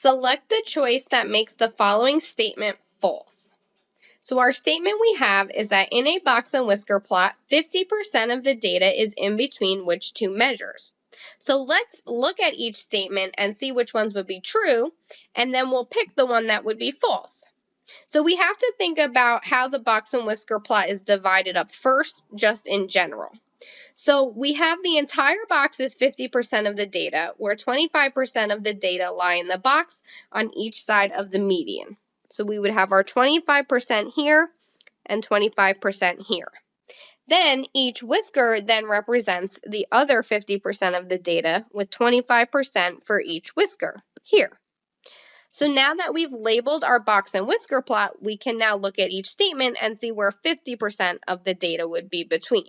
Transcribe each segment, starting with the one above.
Select the choice that makes the following statement false. So our statement we have is that in a box and whisker plot, 50% of the data is in between which two measures. So let's look at each statement and see which ones would be true, and then we'll pick the one that would be false. So we have to think about how the box and whisker plot is divided up first, just in general. So we have the entire box is 50% of the data, where 25% of the data lie in the box on each side of the median. So we would have our 25% here and 25% here. Then each whisker then represents the other 50% of the data with 25% for each whisker here. So now that we've labeled our box and whisker plot, we can now look at each statement and see where 50% of the data would be between.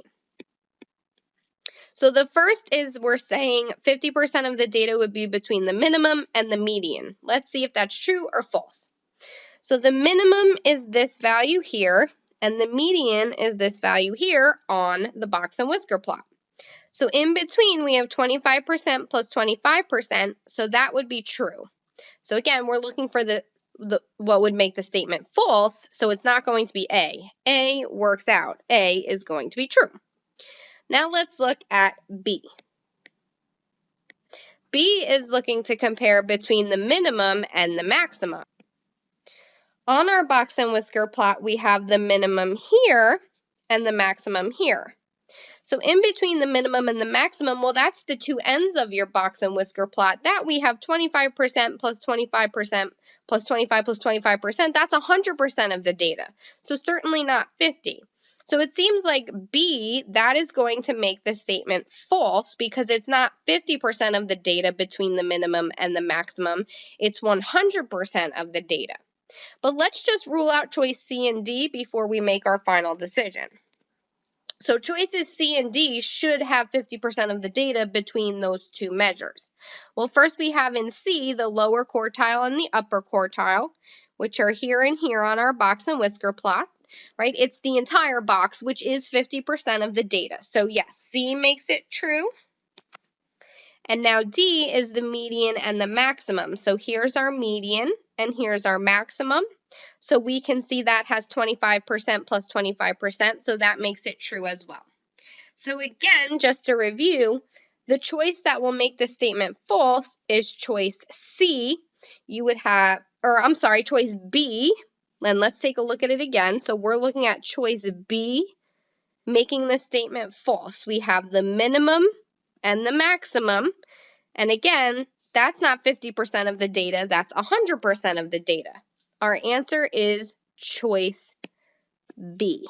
So the first is we're saying 50% of the data would be between the minimum and the median. Let's see if that's true or false. So the minimum is this value here, and the median is this value here on the box and whisker plot. So in between, we have 25% plus 25%, so that would be true. So again, we're looking for what would make the statement false, so it's not going to be A. A works out. A is going to be true. Now let's look at B. B is looking to compare between the minimum and the maximum. On our box and whisker plot, we have the minimum here and the maximum here. So in between the minimum and the maximum, well, that's the two ends of your box and whisker plot. That we have 25% plus 25% plus 25 plus 25%. That's 100% of the data. So certainly not 50. So it seems like B, that is going to make the statement false because it's not 50% of the data between the minimum and the maximum. It's 100% of the data. But let's just rule out choice C and D before we make our final decision. So choices C and D should have 50% of the data between those two measures. Well, first we have in C the lower quartile and the upper quartile, which are here and here on our box and whisker plot. Right? It's the entire box, which is 50% of the data. So yes, C makes it true. And now D is the median and the maximum. So here's our median and here's our maximum. So we can see that has 25% plus 25%, so that makes it true as well. So again, just to review, the choice that will make the statement false is choice C. You would have, choice B. And let's take a look at it again. So we're looking at choice B, making the statement false. We have the minimum and the maximum. And again, that's not 50% of the data. That's 100% of the data. Our answer is choice B.